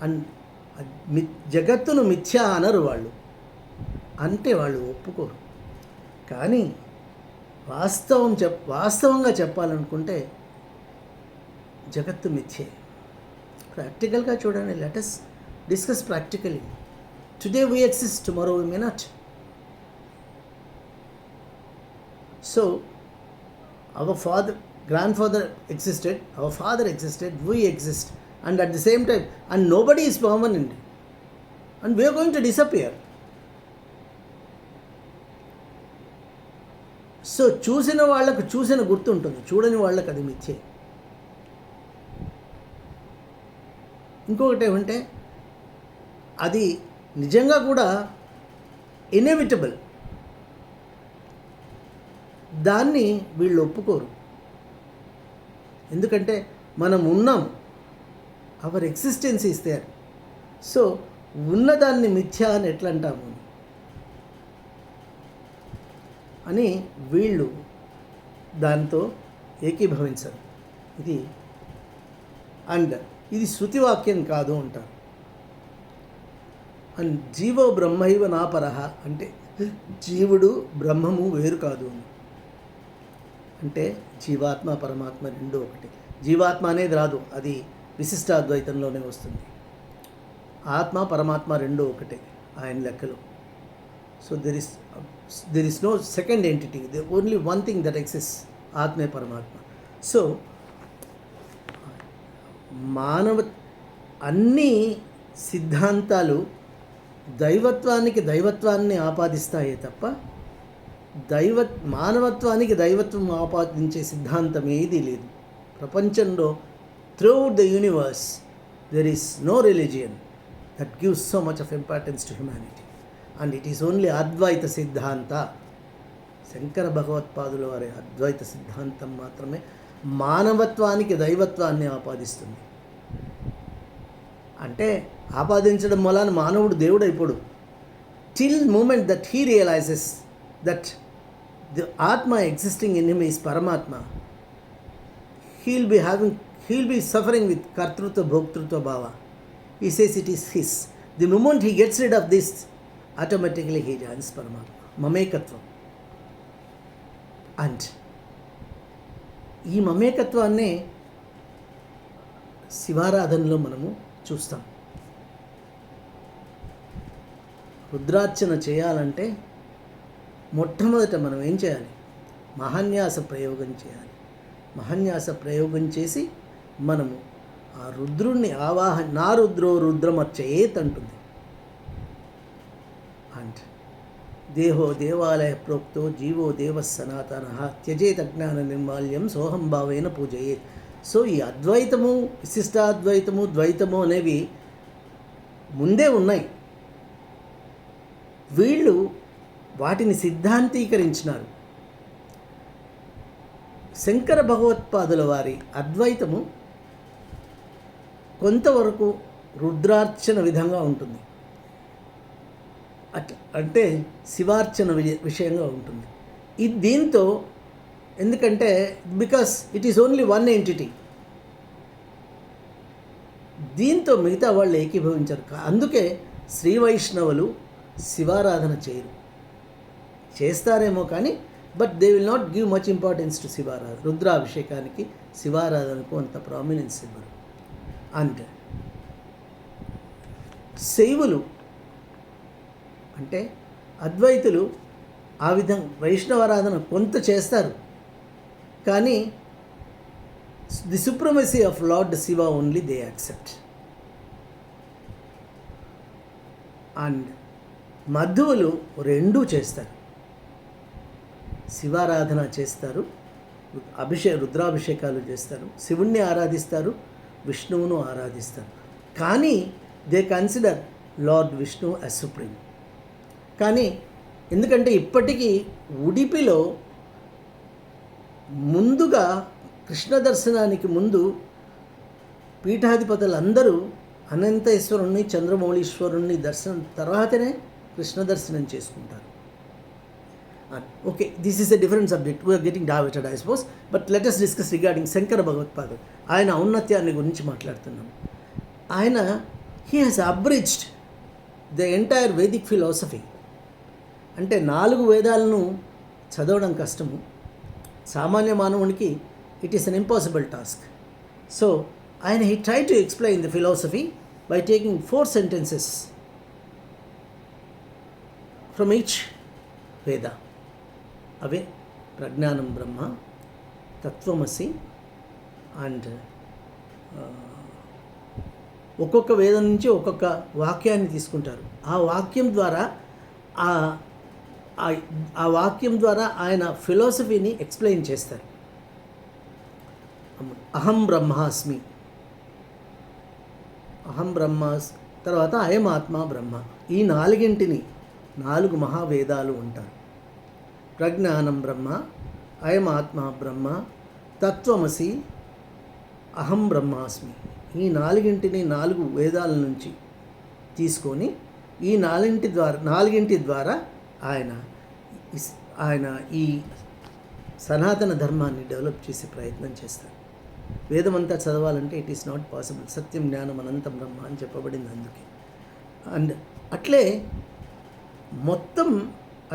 అండ్ జగత్తును మిథ్య అనరు వాళ్ళు, అంటే వాళ్ళు ఒప్పుకోరు. కానీ వాస్తవంగా చెప్పాలనుకుంటే జగత్తు మిథ్యే. ప్రాక్టికల్గా చూడండి, let us discuss practically. Today we exist, tomorrow we may not. So Our grandfather existed, our father existed, we exist, and at the same time, and nobody is permanent, and we are going to disappear. So చూసిన వాళ్ళకు చూసిన గుర్తుంటుంది, చూడని వాళ్ళకు అది మిథ్యే. ఇంకొకటి ఏమంటే అది నిజంగా కూడా ఇన్ఎవిటబుల్, దాన్ని వీళ్ళు ఒప్పుకోరు. ఎందుకంటే మనం ఉన్నాం, our existence is there. So ఉన్నదాన్ని మిథ్యా అని ఎట్లా అంటాము అని వీళ్ళు దాంతో ఏకీభవించరు. ఇది శృతివాక్యం కాదు అంటారు. అండ్ జీవో బ్రహ్మైవ నాపరహ అంటే జీవుడు బ్రహ్మము వేరు కాదు అని. అంటే జీవాత్మ పరమాత్మ రెండు ఒకటి. జీవాత్మ అనేది రాదు, అది విశిష్టాద్వైతంలోనే వస్తుంది. ఆత్మ పరమాత్మ రెండు ఒకటే ఆయన లెక్కలో. So there is no second entity, there only one thing that exists, ఆత్మే పరమాత్మ. సో అన్ని సిద్ధాంతాలు దైవత్వాన్ని ఆపాదిస్తాయే తప్ప మానవత్వానికి దైవత్వం ఆపాదించే సిద్ధాంతం ఏదీ లేదు ప్రపంచంలో. Throughout the universe there is no religion that gives so much of importance to humanity, and it is only Advaita సిద్ధాంత. శంకర భగవత్పాదుల వారి అద్వైత సిద్ధాంతం మాత్రమే మానవత్వానికి దైవత్వాన్ని ఆపాదిస్తుంది. అంటే ఆపాదించడం వలన మానవుడు దేవుడు అయిపోడు. Till moment that he realizes that the atma existing in him is paramatma, he'll be suffering with kartrutva bhoktrutva bhava. He says it is his. The moment he gets rid of this, automatically he joins Paramatma, mamekatvam. And ఈ మమేకత్వాన్నే శివారాధనలో మనము చూస్తాం. రుద్రార్చన చేయాలంటే మొట్టమొదట మనం ఏం చేయాలి? మహాన్యాస ప్రయోగం చేయాలి. మహాన్యాస ప్రయోగం చేసి మనము ఆ రుద్రుణ్ణి నా రుద్రో రుద్రమర్చయేత్ అంటుంది. అండ్ దేహో దేవాలయ ప్రోక్తో జీవో దేవ సనాతన త్యజేత జ్ఞాన నిర్మాల్యం సోహం భావేన పూజయేత్. సో ఈ అద్వైతము, విశిష్టాద్వైతము, ద్వైతము అనేవి ముందే ఉన్నాయి. వీళ్ళు వాటిని సిద్ధాంతీకరించినారు. శంకర భగవత్పాదుల వారి అద్వైతము కొంతవరకు రుద్రార్చన విధంగా ఉంటుంది, అంటే శివార్చన విషయంగా ఉంటుంది. దీంతో ఎందుకంటే because it is only one entity, దీంతో మిగతా వాళ్ళు ఏకీభవించారు. అందుకే శ్రీ వైష్ణవులు శివారాధన చేయరు, చేస్తారేమో కానీ but they will not give much importance to శివారాధన. రుద్రాభిషేకానికి శివారాధనకు అంత ప్రామినెన్స్ ఇవ్వరు. అండ్ శైవులు అంటే అద్వైతులు ఆ విధంగా వైష్ణవారాధన కొంత చేస్తారు, కానీ the supremacy of lord Shiva only they accept. And మధ్వులు రెండూ చేస్తారు, శివారాధన చేస్తారు, రుద్రాభిషేకాలు చేస్తారు, శివుణ్ణి ఆరాధిస్తారు, విష్ణువును ఆరాధిస్తారు. కానీ they consider lord Vishnu as supreme. కానీ ఎందుకంటే ఇప్పటికీ ఉడిపిలో ముందుగా కృష్ణ దర్శనానికి ముందు పీఠాధిపతులందరూ అనంతేశ్వరుణ్ణి, చంద్రమౌళీశ్వరుణ్ణి దర్శనం తర్వాతనే కృష్ణ దర్శనం చేసుకుంటారు. Okay, this is a different subject, we are getting diverted I suppose, but let us discuss regarding Shankara భగవత్పాదులు. ఆయన ఔన్నత్యాన్ని గురించి మాట్లాడుతున్నాం. ఆయన he has abridged the entire Vedic philosophy. అంటే 4 వేదాలను చదవడం కష్టము, సామాన్య మానవునికి it is an impossible task. So ఆయన he try to explain the philosophy by taking 4 sentences from each Veda. అవే ప్రజ్ఞానం బ్రహ్మ, తత్వమసి అండ్ ఒక్కొక్క వేదం నుంచి ఒక్కొక్క వాక్యాన్ని తీసుకుంటారు. ఆ వాక్యం ద్వారా ఆ వాక్యం ద్వారా ఆయన ఫిలాసఫీని ఎక్స్ప్లెయిన్ చేస్తారు. అహం బ్రహ్మాస్మి, అహం బ్రహ్మాస్, తర్వాత అయం ఆత్మ బ్రహ్మ. ఈ నాలుగింటిని 4 మహావేదాలు ఉంటారు. ప్రజ్ఞానం బ్రహ్మ, అయం ఆత్మ బ్రహ్మ, తత్వమసి, అహం బ్రహ్మాస్మి. ఈ నాలుగింటిని 4 వేదాల నుంచి తీసుకొని ఈ నాలుగింటి ద్వారా ఆయన ఈ సనాతన ధర్మాన్ని డెవలప్ చేసే ప్రయత్నం చేస్తారు. వేదమంతా చదవాలంటే ఇట్ ఈస్ నాట్ పాసిబుల్. సత్యం జ్ఞానం అనంతం బ్రహ్మ అని చెప్పబడింది అందుకే. అండ్ అట్లే మొత్తం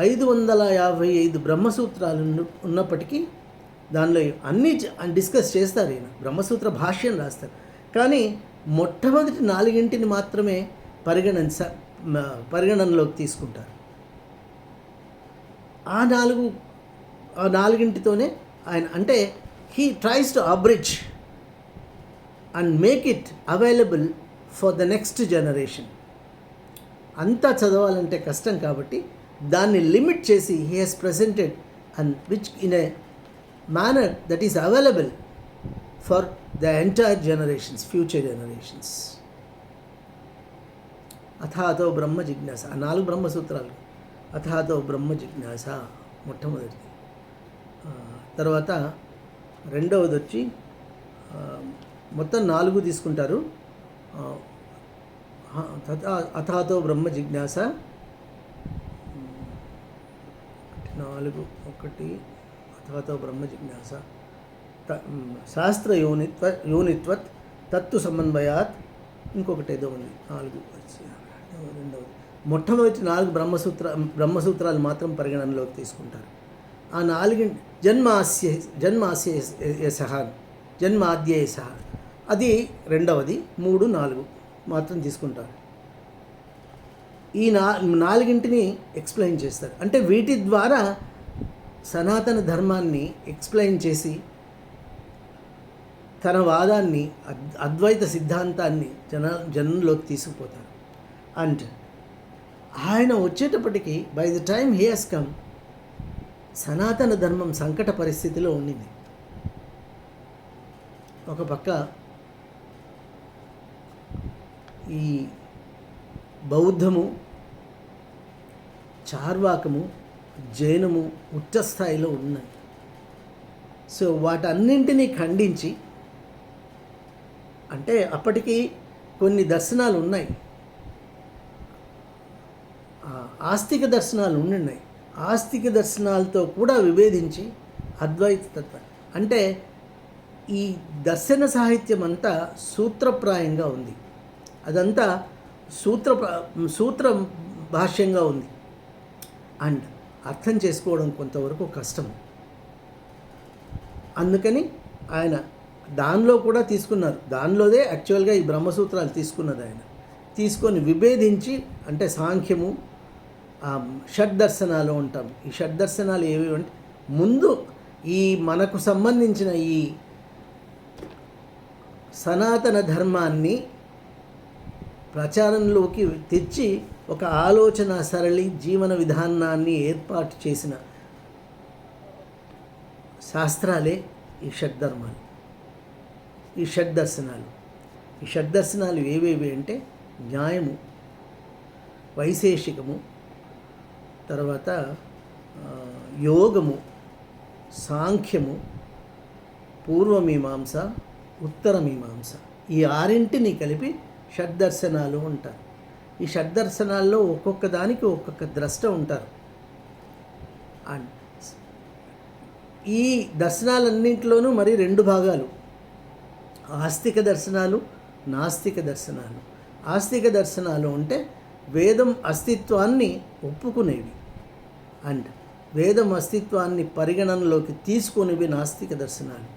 555 బ్రహ్మసూత్రాలు ఉన్నప్పటికీ దానిలో అన్నీ డిస్కస్ చేస్తారు. ఈయన బ్రహ్మసూత్ర భాష్యం రాస్తారు. కానీ మొట్టమొదటి 4 మాత్రమే పరిగణనలోకి తీసుకుంటారు. ఆ 4 ఆయన అంటే he tries to abridge and make it available for the next generation. అంతా చదవాలంటే కష్టం కాబట్టి దాన్ని లిమిట్ చేసి he has presented and which in a manner that is available for the entire generations, future generations. అథాతో బ్రహ్మ జిజ్ఞాస, ఆ 4 బ్రహ్మసూత్రాలు. అథాతో బ్రహ్మ జిజ్ఞాస మొట్టమొదటిది. తర్వాత రెండవది వచ్చి మొత్తం 4 తీసుకుంటారు. అథాతో బ్రహ్మ జిజ్ఞాస 4 అథాతో బ్రహ్మ జిజ్ఞాస, శాస్త్ర యోనిత్వత్ తత్తు సమన్వయాత్, ఇంకొకటి ఏదో ఉంది 4 రెండవది. మొట్టమొదటి 4 బ్రహ్మసూత్రాలు మాత్రం పరిగణనలోకి తీసుకుంటారు. ఆ 4 జన్మాద్యేశ అది రెండవది. 3, 4 మాత్రం తీసుకుంటారు. ఈ 4 ఎక్స్ప్లెయిన్ చేస్తారు. అంటే వీటి ద్వారా సనాతన ధర్మాన్ని ఎక్స్ప్లెయిన్ చేసి తన వాదాన్ని, అద్వైత సిద్ధాంతాన్ని జనంలోకి తీసుకుపోతారు. అండ్ ఆయన వచ్చేటప్పటికి by the time he has come, సనాతన ధర్మం సంకట పరిస్థితిలో ఉండింది. ఒక పక్క ఈ బౌద్ధము, చార్వాకము, జైనము ఉచ్చ స్థాయిలో ఉన్నాయి. సో వాటన్నింటినీ ఖండించి, అంటే అప్పటికి కొన్ని దర్శనాలు ఉన్నాయి, ఆస్తిక దర్శనాలు ఉన్నాయి. ఆస్తిక దర్శనాలతో కూడా విభేదించి అద్వైత తత్వం, అంటే ఈ దర్శన సాహిత్యం అంతా సూత్రప్రాయంగా ఉంది. అదంతా సూత్ర భాష్యంగా ఉంది. అండ్ అర్థం చేసుకోవడం కొంతవరకు కష్టం. అందుకని ఆయన దానిలో కూడా తీసుకున్నారు. దానిలోదే యాక్చువల్గా ఈ బ్రహ్మసూత్రాలు తీసుకున్నది. ఆయన తీసుకొని విభేదించి, అంటే సాంఖ్యము, షడ్దర్శనాలు ఉంటాం. ఈ షడ్దర్శనాలు ఏవి అంటే ముందు ఈ మనకు సంబంధించిన ఈ సనాతన ధర్మాన్ని ప్రచారంలోకి తెచ్చి ఒక ఆలోచన సరళి, జీవన విధానాన్ని ఏర్పాటు చేసిన శాస్త్రాలే ఈ షడ్ధర్మాలు, ఈ షడ్దర్శనాలు. ఈ షడ్దర్శనాలు ఏవేవి అంటే న్యాయము, వైశేషికము, తర్వాత యోగము, సాంఖ్యము, పూర్వమీమాంస, ఉత్తరమీమాంస. ఈ 6 కలిపి షడ్దర్శనాలు ఉంటారు. ఈ షడ్దర్శనాల్లో ఒక్కొక్క దానికి ఒక్కొక్క ద్రష్ట ఉంటారు. అండ్ ఈ దర్శనాలన్నింటిలోనూ మరి 2 భాగాలు, ఆస్తిక దర్శనాలు, నాస్తిక దర్శనాలు. ఆస్తిక దర్శనాలు అంటే వేదం అస్తిత్వాన్ని ఒప్పుకునేవి అండ్ వేదం అస్తిత్వాన్ని పరిగణనలోకి తీసుకునేవి నాస్తిక దర్శనాలు.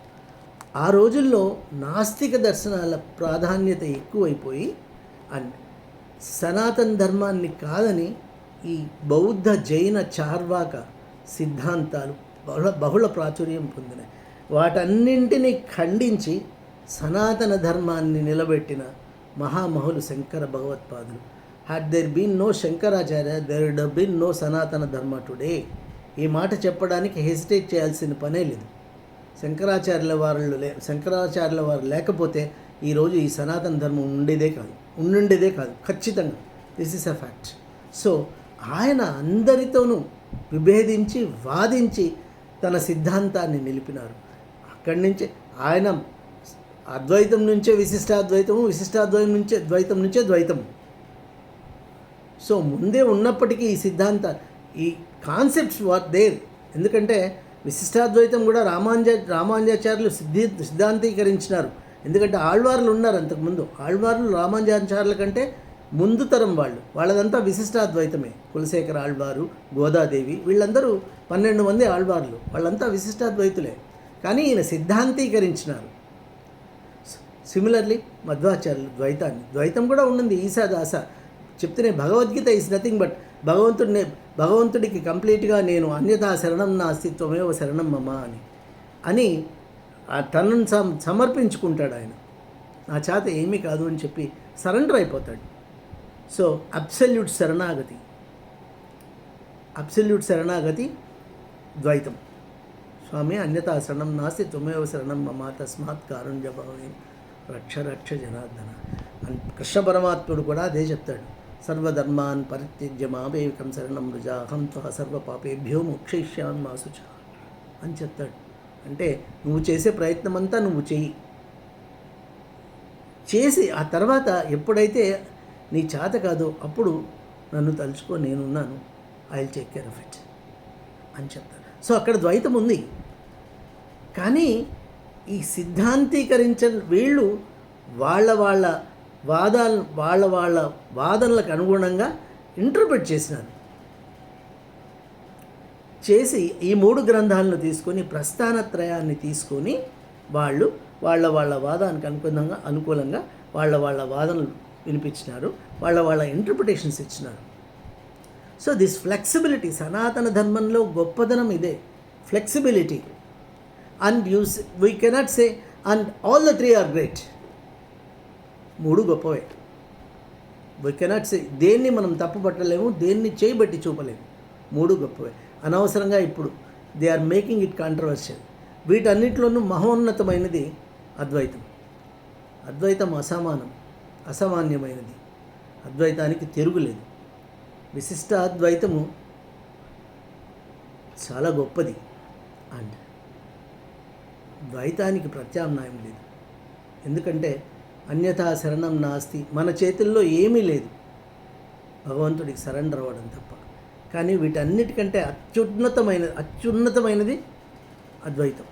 ఆ రోజుల్లో నాస్తిక దర్శనాల ప్రాధాన్యత ఎక్కువైపోయి అండ్ సనాతన ధర్మాన్ని కాదని ఈ బౌద్ధ, జైన, చార్వాక సిద్ధాంతాలు బహుళ ప్రాచుర్యం పొందినాయి. వాటన్నింటినీ ఖండించి సనాతన ధర్మాన్ని నిలబెట్టిన మహామహులు శంకర భగవత్పాదులు. Had there been no Shankaracharya, there would have been no Sanatana Dharma today. ఈ మాట చెప్పడానికి హెసిటేట్ చేయాల్సిన పనే లేదు. శంకరాచార్యుల వారు లేకపోతే ఈరోజు ఈ సనాతన ధర్మం ఉండుండేదే కాదు ఖచ్చితంగా. This is a fact. So ఆయన అందరితోనూ విభేదించి వాదించి తన సిద్ధాంతాన్ని నిలిపినారు. అక్కడి నుంచే ఆయన అద్వైతం నుంచే విశిష్టాద్వైతము, ద్వైతం నుంచే ద్వైతము. సో ముందే ఉన్నప్పటికీ ఈ సిద్ధాంత ఈ కాన్సెప్ట్స్ వార్ దేర్. ఎందుకంటే విశిష్టాద్వైతం కూడా రామానుజాచార్యులు సిద్ధాంతీకరించినారు. ఎందుకంటే ఆళ్వార్లు ఉన్నారు అంతకుముందు. ఆళ్వార్లు రామానుజాచార్యుల కంటే ముందు తరం వాళ్ళదంతా విశిష్టాద్వైతమే. కులశేఖర ఆళ్వారు, గోదాదేవి, వీళ్ళందరూ 12 మంది ఆళ్వార్లు, వాళ్ళంతా విశిష్టాద్వైతులే. కానీ ఈయన సిద్ధాంతీకరించినారు. సిమిలర్లీ మధ్వాచార్యులు ద్వైతం కూడా ఉండింది. ఈశా దాస చెప్తేనే భగవద్గీత ఈజ్ నథింగ్ బట్ భగవంతుడికి కంప్లీట్గా నేను అన్యథా శరణం నాస్తి త్వమేవ శరణం మమ అని తనను సమర్పించుకుంటాడు. ఆయన నా చేత ఏమీ కాదు అని చెప్పి సరెండర్ అయిపోతాడు. సో అబ్సల్యూట్ శరణాగతి ద్వైతం. స్వామి అన్యథా శరణం నాస్తి త్వమేవ శరణం మమ తస్మాత్ కారుణ్య భవే రక్ష జనార్దన అని కృష్ణ పరమాత్ముడు కూడా అదే చెప్తాడు. సర్వధర్మాన్ పరిత్యజ్య మామేకం శరణం వ్రజ అహం త్వః సర్వపాపేభ్యో మోక్షయిష్యామి మా శుచ అని చెప్తాడు. అంటే నువ్వు చేసే ప్రయత్నం అంతా నువ్వు చేసి ఆ తర్వాత ఎప్పుడైతే నీ చేత కాదో అప్పుడు నన్ను తలుచుకో, నేనున్నాను, I will take care of it అని చెప్తాడు. సో అక్కడ ద్వైతం ఉంది. కానీ ఈ సిద్ధాంతీకరించిన వీళ్ళు వాళ్ళ వాదనలకు అనుగుణంగా ఇంటర్ప్రిట్ చేసి ఈ 3 గ్రంథాలను తీసుకొని ప్రస్థానత్రయాన్ని తీసుకొని వాళ్ళ వాదానికి అనుకూలంగా వాళ్ళ వాదనలు వినిపించినారు, వాళ్ళ ఇంటర్ప్రిటేషన్స్ ఇచ్చినారు. సో దిస్ ఫ్లెక్సిబిలిటీ, సనాతన ధర్మంలో గొప్పదనం ఇదే, flexibility. And we cannot say and all the 3 are great. 3 గొప్పవే. వీ కెనాట్ సే, దేన్ని మనం తప్పు పట్టలేము, దేన్ని చేయబట్టి చూపలేము. 3 గొప్పవే. అనవసరంగా ఇప్పుడు they are making it controversial. వీటన్నిటిలోనూ మహోన్నతమైనది అద్వైతం అసామాన్యమైనది. అద్వైతానికి తిరుగులేదు. విశిష్ట అద్వైతము చాలా గొప్పది. అండ్ ద్వైతానికి ప్రత్యామ్నాయం లేదు. ఎందుకంటే అన్యథా శరణం నాస్తి, మన చేతుల్లో ఏమీ లేదు, భగవంతుడికి సరెండర్ అవ్వడం తప్ప. కానీ వీటన్నిటికంటే అత్యున్నతమైనది అద్వైతం.